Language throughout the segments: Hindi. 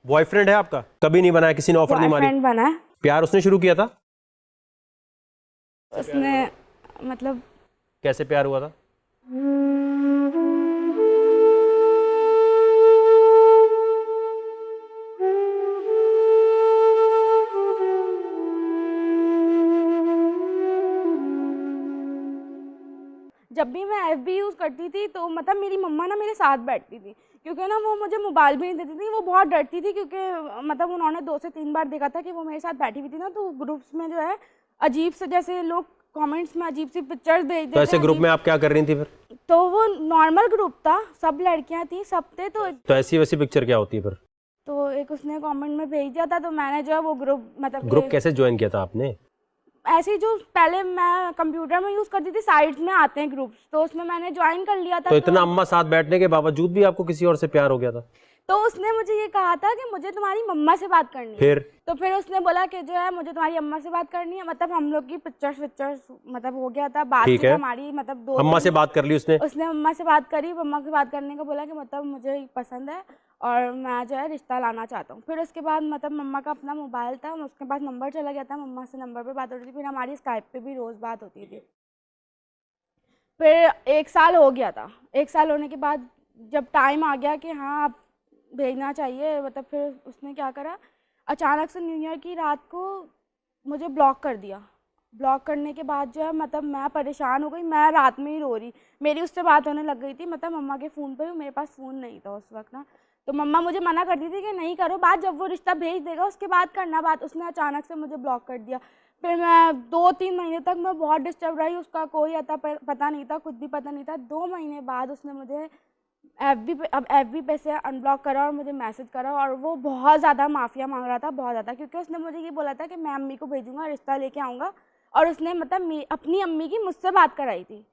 बॉयफ्रेंड है आपका? कभी नहीं बनाया, किसी ने ऑफर नहीं मारी? बॉयफ्रेंड बना है। प्यार उसने शुरू किया था? उसने मतलब कैसे प्यार हुआ था? जब भी मैं FB यूज़ करती थी तो मतलब मेरी मम्मा ना मेरे साथ बैठती थी, क्योंकि ना वो मुझे मोबाइल भी नहीं देती थी। वो बहुत डरती थी क्योंकि मतलब उन्होंने 2 से 3 बार देखा था कि वो मेरे साथ बैठी हुई थी ना, तो ग्रुप्स में जो है अजीब से, जैसे लोग कमेंट्स में अजीब सी पिक्चर्स भेज देते तो ऐसे ग्रुप में आप क्या कर रही थी फिर? तो वो नॉर्मल ग्रुप था, सब लड़कियां थी, सब थे। तो ऐसी वैसी पिक्चर क्या होती है फिर? तो एक उसने कमेंट में भेज दिया था, तो मैंने जो है वो ग्रुप मतलब ग्रुप कैसे ज्वाइन किया था आपने? ऐसे ही जो पहले मैं कंप्यूटर में यूज़ करती थी, साइट्स में आते हैं ग्रुप्स, तो उसमें मैंने ज्वाइन कर लिया था। तो इतना अम्मा साथ बैठने के बावजूद भी आपको किसी और से प्यार हो गया था? तो उसने मुझे ये कहा था कि मुझे तुम्हारी मम्मा से बात करनी है। फिर? तो फिर उसने बोला कि जो है मुझे तुम्हारी अम्मा से बात करनी है। मतलब हम लोग की पिक्चर्स मतलब हो गया था, बात ठीक है। हमारी मतलब 2 अम्मा से बात कर ली उसने? उसने मम्मा से बात करी। मम्मा से बात करने को बोला कि मतलब मुझे पसंद है और मैं जो है रिश्ता लाना चाहता हूँ। फिर उसके बाद मतलब मम्मा का अपना मोबाइल था, उसके पास नंबर चला गया था, मम्मा से नंबर पे बात होती थी। फिर हमारी स्काइप पे भी रोज़ बात होती थी। फिर 1 साल हो गया था। 1 साल होने के बाद जब टाइम आ गया कि हाँ अब भेजना चाहिए, मतलब फिर उसने क्या करा, अचानक से न्यू ईयर की रात को मुझे ब्लॉक कर दिया। ब्लॉक करने के बाद जो है मतलब मैं परेशान हो गई, मैं रात में ही रो रही। मेरी उससे बात होने लग गई थी, मतलब मम्मा के फ़ोन पे, मेरे पास फ़ोन नहीं था उस वक्त ना, तो मम्मा मुझे मना करती थी कि नहीं करो बात, जब वो रिश्ता भेज देगा उसके बाद करना बात। उसने अचानक से मुझे ब्लॉक कर दिया। फिर मैं 2-3 महीने तक मैं बहुत डिस्टर्ब रही, उसका कोई अता पता नहीं था, कुछ भी पता नहीं था। 2 महीने बाद उसने मुझे FB पे से अनब्लॉक करा और मुझे मैसेज करा, और वो बहुत ज़्यादा माफ़िया मांग रहा था, बहुत ज़्यादा, क्योंकि उसने मुझे ये बोला था कि मैं अम्मी को भेजूँगा, रिश्ता लेके आऊँगा, और उसने मतलब अपनी अम्मी की मुझसे बात कराई थी।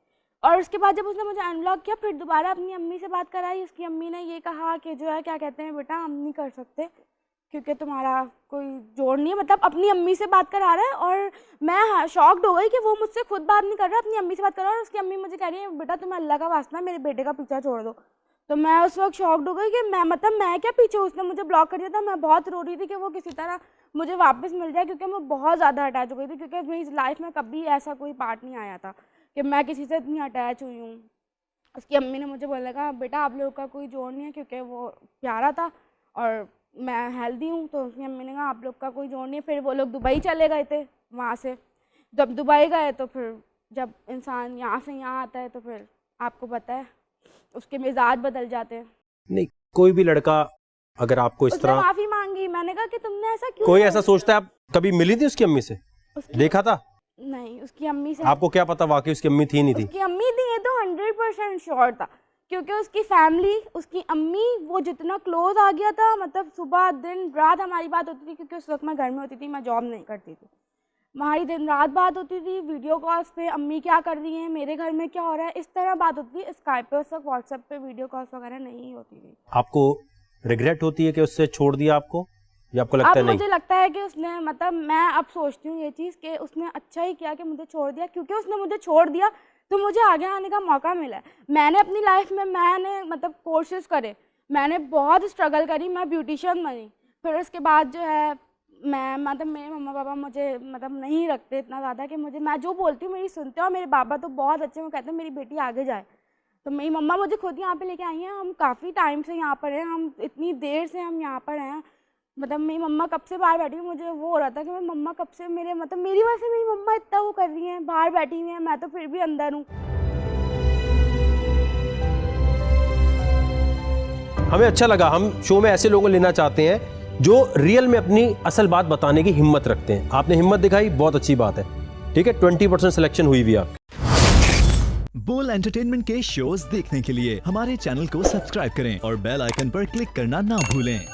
और उसके बाद जब उसने मुझे अनब्लॉक किया, फिर दोबारा अपनी अम्मी से बात कराई। उसकी अम्मी ने ये कहा कि जो है क्या कहते हैं बेटा, हम नहीं कर सकते क्योंकि तुम्हारा कोई जोड़ नहीं है। मतलब अपनी अम्मी से बात करा रहा है, और मैं शॉक्ड हो गई कि वो मुझसे खुद बात नहीं कर रहा, अपनी अम्मी से बात कर रहा है। और उसकी अम्मी मुझे कह रही है बेटा तुम्हें अल्लाह का वास्ता मेरे बेटे का पीछा छोड़ दो। तो मैं उस वक्त शॉक्ड हो गई कि मैं क्या पीछे, उसने मुझे ब्लॉक कर दिया था। मैं बहुत रो रही थी कि वो किसी तरह मुझे वापस मिल जाए, क्योंकि मैं बहुत ज़्यादा अटैच हो गई थी, क्योंकि मेरी लाइफ में कभी ऐसा कोई पार्ट नहीं आया था कि मैं किसी से इतनी अटैच हुई हूँ। उसकी अम्मी ने मुझे बोला लगा बेटा आप लोगों का कोई जोड़ नहीं है, क्योंकि वो प्यारा था और मैं हेल्दी हूँ। तो उसकी अम्मी ने कहा आप लोग का कोई जोड़ नहीं है। फिर वो लोग दुबई चले गए थे। वहाँ से जब दुबई गए तो फिर जब इंसान यहाँ से यहाँ आता है तो फिर आपको पता है उसके मिजाज बदल जाते हैं। नहीं, कोई भी लड़का अगर आपको इस तरह, माफी मांगी, मैंने कहा कि तुमने ऐसा क्यों, कोई ऐसा सोचता है। आप कभी मिली थी उसकी अम्मी से? देखा था? नहीं, उसकी अम्मी से आपको क्या पता वाकई उसकी अम्मी थी नहीं थी? उसकी अम्मी थी, ये तो 100% श्योर था, क्योंकि उसकी फैमिली, उसकी अम्मी, वो जितना क्लोज आ गया था, मतलब सुबह दिन रात हमारी बात होती थी, क्योंकि उस वक्त मैं घर में होती थी, मैं जॉब नहीं करती थी। हमारी दिन रात बात होती थी, वीडियो कॉल्स पे, अम्मी क्या कर रही हैं, मेरे घर में क्या हो रहा है, इस तरह बात होती थी। स्काइप पे उस वक्त व्हाट्सएप पे वीडियो कॉल्स वगैरह नहीं होती थी। आपको रिग्रेट होती है कि उससे छोड़ दिया आपको, या आपको लगता है नहीं? मुझे लगता है कि उसने, मतलब मैं अब सोचती हूँ ये चीज़ कि उसने अच्छा ही किया कि मुझे छोड़ दिया, क्योंकि उसने मुझे छोड़ दिया तो मुझे आगे आने का मौका मिला है। मैंने अपनी लाइफ में मैंने मतलब कोर्सेज करे, मैंने बहुत स्ट्रगल करी, मैं ब्यूटिशियन बनी। फिर उसके बाद जो है मैं मतलब मेरे मम्मा पापा मुझे मतलब नहीं रखते इतना ज़्यादा कि मुझे, मैं जो बोलती हूँ मेरी सुनते हैं, और मेरे पापा तो बहुत अच्छे, वो कहते हैं मेरी बेटी आगे जाए। तो मेरी मम्मा मुझे खुद यहाँ पे लेके आई हैं। हम काफ़ी टाइम से यहाँ पर हैं, हम इतनी देर से हम यहाँ पर हैं। मतलब मेरी मम्मा कब से बाहर बैठी हुई, मुझे वो हो रहा था कि मैं मम्मा कब से मेरे मतलब मेरी वजह से मेरी मम्मा इतना वो कर रही हैं, बाहर बैठी हुई हैं, मैं तो फिर भी अंदर हूँ। हमें अच्छा लगा, हम शो में ऐसे लोगों को लेना चाहते हैं जो रियल में अपनी असल बात बताने की हिम्मत रखते हैं। आपने हिम्मत दिखाई, बहुत अच्छी बात है। ठीक है, 20% सिलेक्शन हुई भी आपकी। बोल एंटरटेनमेंट के शोज देखने के लिए हमारे चैनल को सब्सक्राइब करें और बेल आइकन पर क्लिक करना ना भूलें।